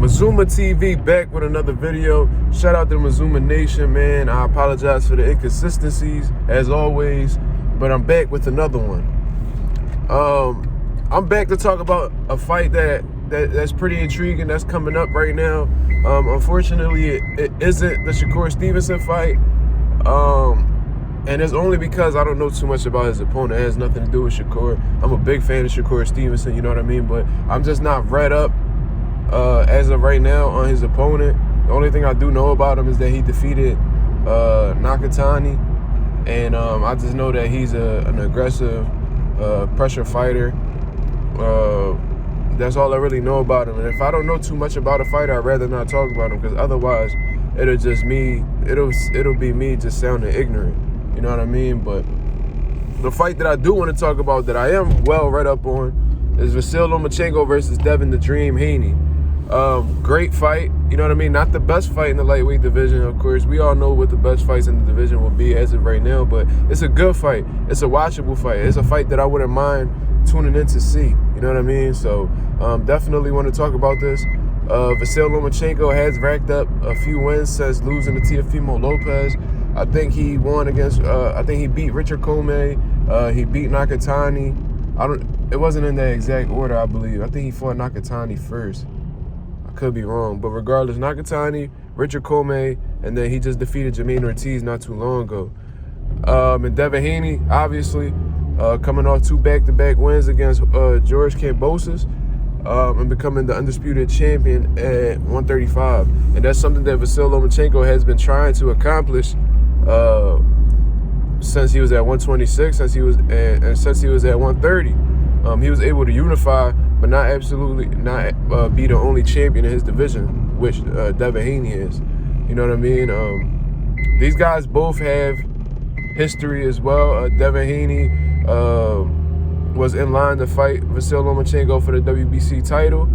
Mazuma TV back with another video. Shout out to Mazuma Nation, man. I apologize for the inconsistencies as always, but I'm back with another one. I'm back to talk about a fight that's pretty intriguing that's coming up right now. Unfortunately, it isn't the Shakur Stevenson fight. And it's only because I don't know too much about his opponent. It has nothing to do with Shakur. I'm a big fan of Shakur Stevenson, you know what I mean? But I'm just not read up as of right now on his opponent. The only thing I do know about him is that he defeated Nakatani. And I just know that he's an aggressive pressure fighter. That's all I really know about him. And if I don't know too much about a fighter, I'd rather not talk about him, because otherwise it'll be me just sounding ignorant. You know what I mean? But the fight that I do want to talk about, that I am well read up on, is Vasiliy Lomachenko versus Devin the Dream Haney. Great fight. You know what I mean? Not the best fight in the lightweight division, of course. We all know what the best fights in the division will be as of right now, but it's a good fight. It's a watchable fight. It's a fight that I wouldn't mind tuning in to see. You know what I mean? So definitely want to talk about this. Vasiliy Lomachenko has racked up a few wins since losing to Teofimo Lopez. I think he won against, I think he beat Richard Comey. He beat Nakatani. It wasn't in that exact order, I believe. I think he fought Nakatani first. I could be wrong. But regardless, Nakatani, Richard Comey, and then he just defeated Jermaine Ortiz not too long ago. And Devin Haney, obviously, coming off two back-to-back wins against George Kambosos, and becoming the undisputed champion at 135. And that's something that Vasiliy Lomachenko has been trying to accomplish since he was at 126, since he was at 130. He was able to unify, but not be the only champion in his division, which Devin Haney is. You know what I mean? These guys both have history as well. Devin Haney was in line to fight Vasiliy Lomachenko for the WBC title.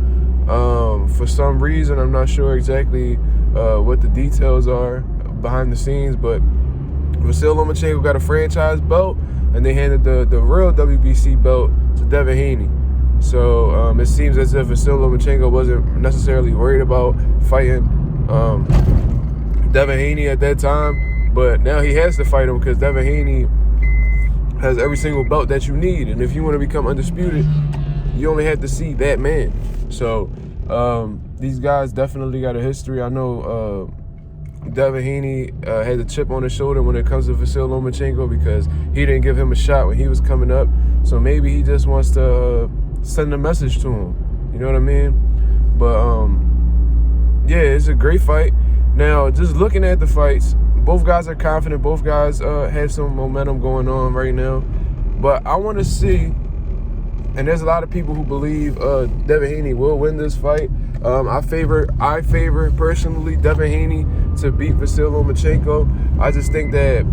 For some reason, I'm not sure exactly what the details are behind the scenes, but Vasiliy Lomachenko got a franchise belt, and they handed the real WBC belt to Devin Haney. So it seems as if Vasiliy Lomachenko wasn't necessarily worried about fighting Devin Haney at that time, but now he has to fight him because Devin Haney has every single belt that you need. And if you want to become undisputed, you only have to see that man. So these guys definitely got a history. I know Devin Haney had a chip on his shoulder when it comes to Vasiliy Lomachenko because he didn't give him a shot when he was coming up. So maybe he just wants to send a message to him. You know what I mean? But yeah, it's a great fight. Now, just looking at the fights, both guys are confident. Both guys have some momentum going on right now. But I want to see, and there's a lot of people who believe Devin Haney will win this fight. I favor personally Devin Haney to beat Vasiliy Lomachenko. I just think that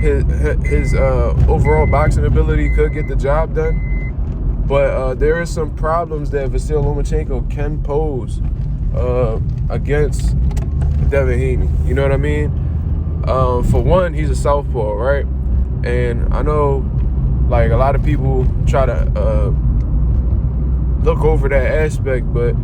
his overall boxing ability could get the job done. But there is some problems that Vasiliy Lomachenko can pose against Devin Haney. You know what I mean? For one, he's a southpaw, right? And I know, like, a lot of people try to look over that aspect, but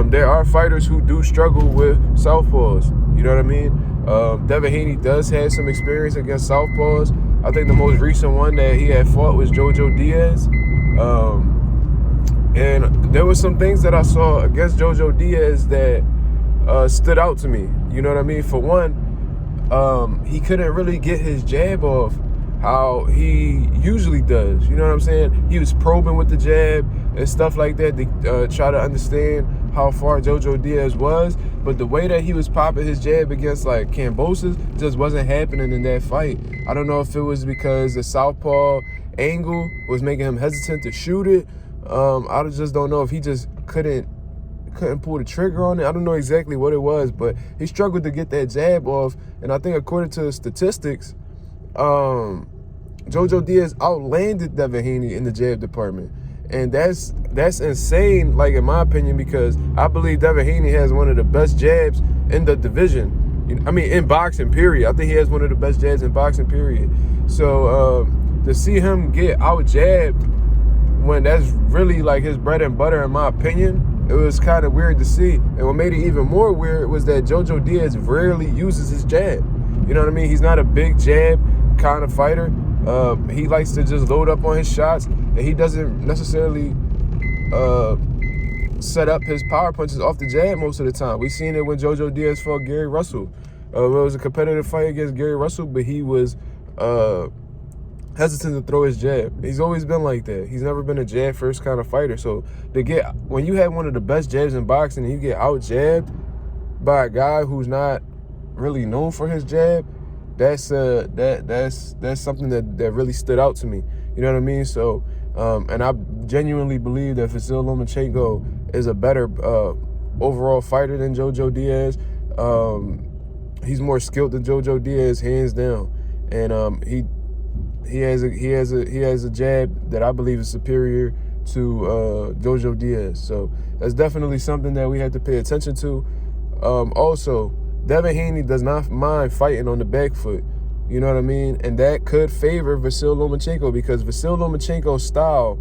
there are fighters who do struggle with southpaws. You know what I mean? Devin Haney does have some experience against southpaws. I think the most recent one that he had fought was Jojo Diaz. And there were some things that I saw against Jojo Diaz that stood out to me. You know what I mean? For one, he couldn't really get his jab off how he usually does. You know what I'm saying? He was probing with the jab and stuff like that to try to understand how far Jojo Diaz was. But the way that he was popping his jab against, like, Kambosos just wasn't happening in that fight. I don't know if it was because the southpaw angle was making him hesitant to shoot it. I just don't know if he just couldn't pull the trigger on it. I don't know exactly what it was, but he struggled to get that jab off. And I think according to the statistics, Jojo Diaz outlanded Devin Haney in the jab department. And that's insane, like, in my opinion, because I believe Devin Haney has one of the best jabs in the division. I mean, in boxing, period. I think he has one of the best jabs in boxing, period. So to see him get out-jabbed when that's really, like, his bread and butter, in my opinion, it was kind of weird to see. And what made it even more weird was that Jojo Diaz rarely uses his jab. You know what I mean? He's not a big jab kind of fighter. He likes to just load up on his shots, and he doesn't necessarily set up his power punches off the jab most of the time. We seen it when Jojo Diaz fought Gary Russell. It was a competitive fight against Gary Russell, but he was hesitant to throw his jab. He's always been like that. He's never been a jab first kind of fighter. So when you have one of the best jabs in boxing and you get out jabbed by a guy who's not really known for his jab, that's something that really stood out to me. You know what I mean? So and I genuinely believe that Vasiliy Lomachenko is a better overall fighter than Jojo Diaz. He's more skilled than Jojo Diaz, hands down, and he has a jab that I believe is superior to Jojo Diaz. So that's definitely something that we have to pay attention to. Also, Devin Haney does not mind fighting on the back foot. You know what I mean? And that could favor Vasiliy Lomachenko because Vasiliy Lomachenko's style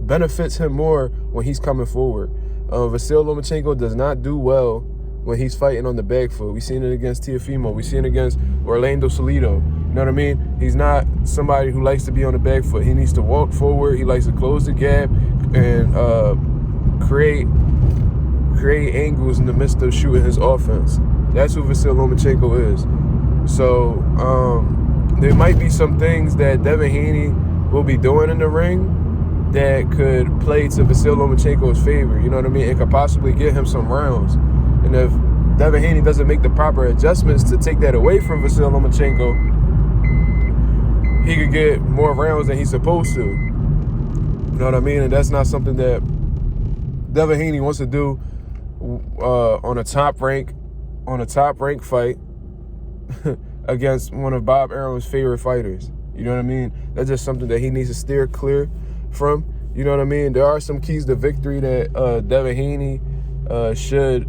benefits him more when he's coming forward. Vasiliy Lomachenko does not do well when he's fighting on the back foot. We've seen it against Teofimo. We've seen it against Orlando Salido. You know what I mean? He's not somebody who likes to be on the back foot. He needs to walk forward. He likes to close the gap and create angles in the midst of shooting his offense. That's who Vasiliy Lomachenko is. So there might be some things that Devin Haney will be doing in the ring that could play to Vasiliy Lomachenko's favor. You know what I mean? It could possibly get him some rounds. And if Devin Haney doesn't make the proper adjustments to take that away from Vasiliy Lomachenko, he could get more rounds than he's supposed to. You know what I mean? And that's not something that Devin Haney wants to do on a top rank fight against one of Bob Arum's favorite fighters. You know what I mean? That's just something that he needs to steer clear from. You know what I mean? There are some keys to victory that Devin Haney should,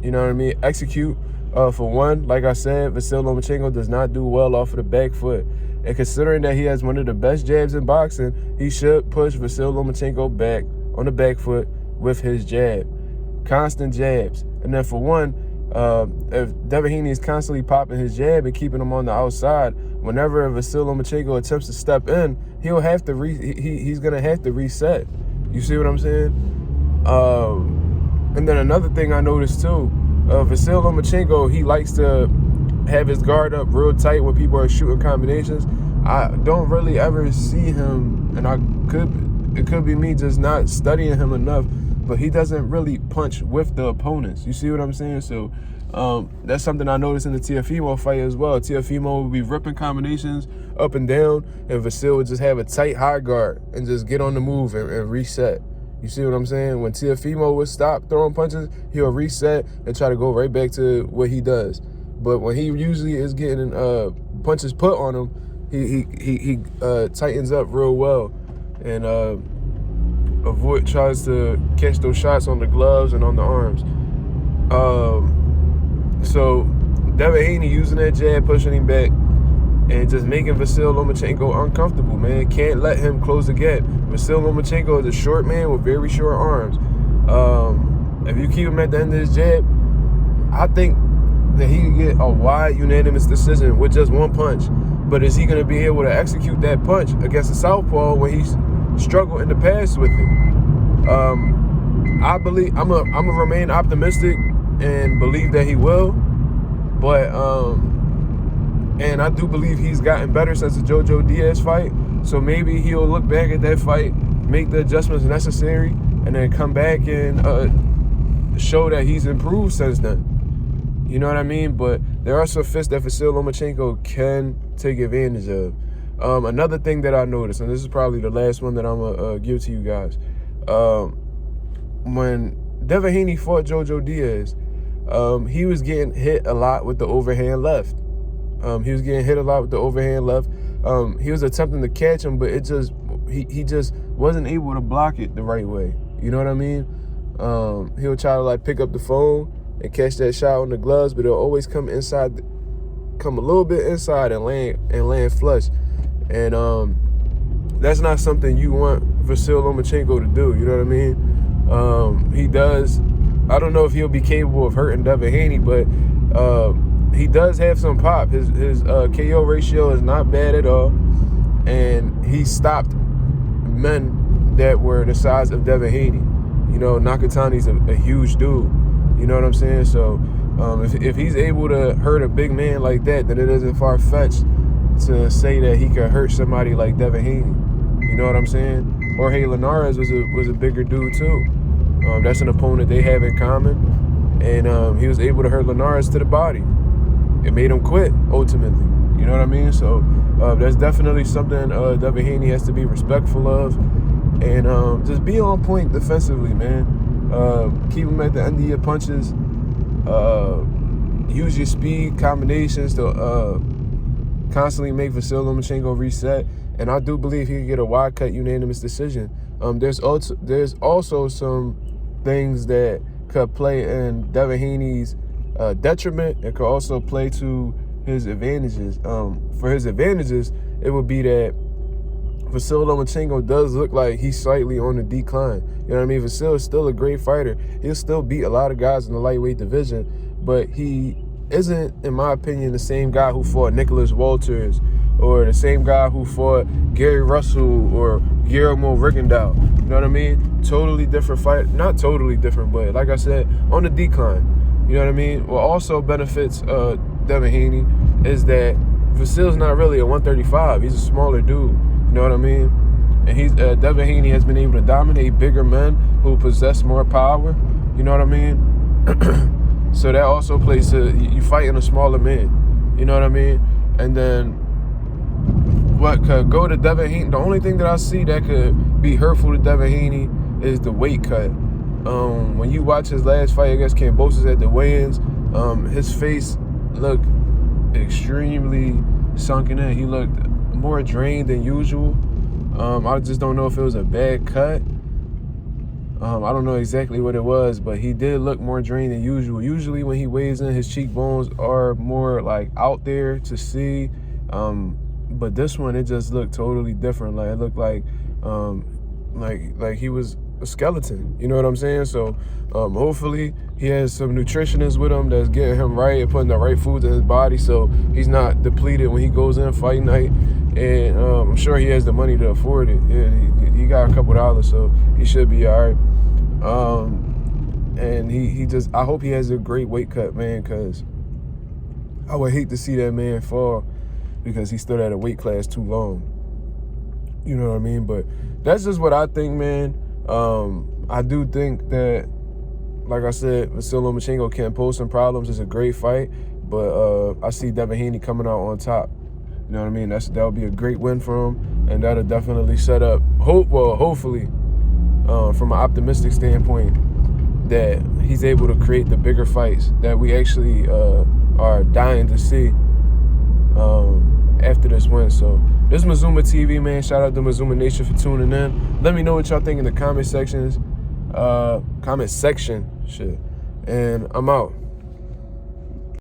you know what I mean, execute. For one, like I said, Vasiliy Lomachenko does not do well off of the back foot. And considering that he has one of the best jabs in boxing, he should push Vasiliy Lomachenko back on the back foot with his jab. Constant jabs. And then for one, if Devin Haney is constantly popping his jab and keeping him on the outside, whenever Vasiliy Lomachenko attempts to step in, he'll have to he's gonna have to reset. You see what I'm saying? And then another thing I noticed too, Vasiliy Lomachenko, he likes to have his guard up real tight when people are shooting combinations. I don't really ever see him, and it could be me just not studying him enough, but he doesn't really punch with the opponents. You see what I'm saying? So that's something I noticed in the Teofimo fight as well. Teofimo would be ripping combinations up and down, and Vasiliy would just have a tight high guard and just get on the move and reset. You see what I'm saying? When Teofimo would stop throwing punches, he'll reset and try to go right back to what he does. But when he usually is getting punches put on him, he tightens up real well and tries to catch those shots on the gloves and on the arms. So Devin Haney using that jab, pushing him back, and just making Vasiliy Lomachenko uncomfortable, man. Can't let him close the gap. Vasiliy Lomachenko is a short man with very short arms. If you keep him at the end of his jab, I think that he can get a wide unanimous decision with just one punch. But is he going to be able to execute that punch against a southpaw when he's struggled in the past with it? I believe I'm a remain optimistic and believe that he will. But and I do believe he's gotten better since the Jojo Diaz fight. So maybe he'll look back at that fight, make the adjustments necessary, and then come back and show that he's improved since then. You know what I mean? But there are some fists that Vasiliy Lomachenko can take advantage of. Another thing that I noticed, and this is probably the last one that I'm going to give to you guys. When Devin Haney fought Jojo Diaz, he was getting hit a lot with the overhand left. He was attempting to catch him, but he just wasn't able to block it the right way. You know what I mean? He'll try to like pick up the phone and catch that shot on the gloves, but it'll always come a little bit inside and land flush. And that's not something you want Vasiliy Lomachenko to do. You know what I mean? He does. I don't know if he'll be capable of hurting Devin Haney, but he does have some pop. His KO ratio is not bad at all, and he stopped men that were the size of Devin Haney. You know, Nakatani's a huge dude. You know what I'm saying? So if he's able to hurt a big man like that, then it isn't far-fetched to say that he could hurt somebody like Devin Haney. You know what I'm saying? Jorge Linares was a bigger dude too. That's an opponent they have in common, and he was able to hurt Linares to the body. It made him quit ultimately. You know what I mean? So that's definitely something Devin Haney has to be respectful of, and just be on point defensively, man. Keep him at the end of your punches. Use your speed combinations to constantly make Vasiliy Lomachenko reset. And I do believe he can get a wide cut unanimous decision. There's also some things that could play in Devin Haney's detriment. It could also play to his advantages. For his advantages, it would be that Vasiliy Lomachenko does look like he's slightly on the decline. You know what I mean? Vasiliy is still a great fighter. He'll still beat a lot of guys in the lightweight division, but he isn't, in my opinion, the same guy who fought Nicholas Walters or the same guy who fought Gary Russell or Guillermo Rigondeaux. You know what I mean? Totally different fight. Not totally different, but like I said, on the decline. You know what I mean? What also benefits Devin Haney is that Vasily's not really a 135. He's a smaller dude. You know what I mean? And Devin Haney has been able to dominate bigger men who possess more power. You know what I mean? So that also plays to you fighting a smaller man. You know what I mean? And then what could go to Devin Haney? The only thing that I see that could be hurtful to Devin Haney is the weight cut. When you watch his last fight against Kambosos at the weigh-ins, his face looked extremely sunken in. He looked more drained than usual. I just don't know if it was a bad cut. I don't know exactly what it was, but he did look more drained than usual. Usually when he weighs in, his cheekbones are more like out there to see. But this one, it just looked totally different. Like it looked like he was a skeleton. You know what I'm saying? So hopefully he has some nutritionists with him that's getting him right and putting the right foods in his body so he's not depleted when he goes in fight night. And I'm sure he has the money to afford it. Yeah, he got a couple dollars, so he should be all right. And I hope he has a great weight cut, man, because I would hate to see that man fall because he stood at a weight class too long. You know what I mean? But that's just what I think, man. I do think that, like I said, Vasiliy Lomachenko can pose some problems. It's a great fight, but I see Devin Haney coming out on top. You know what I mean? That'll be a great win for him, and that'll definitely set up hopefully, from an optimistic standpoint, that he's able to create the bigger fights that we actually are dying to see after this win. So this is Mazuma TV, man. Shout out to Mazuma Nation for tuning in. Let me know what y'all think in the comment section. And I'm out.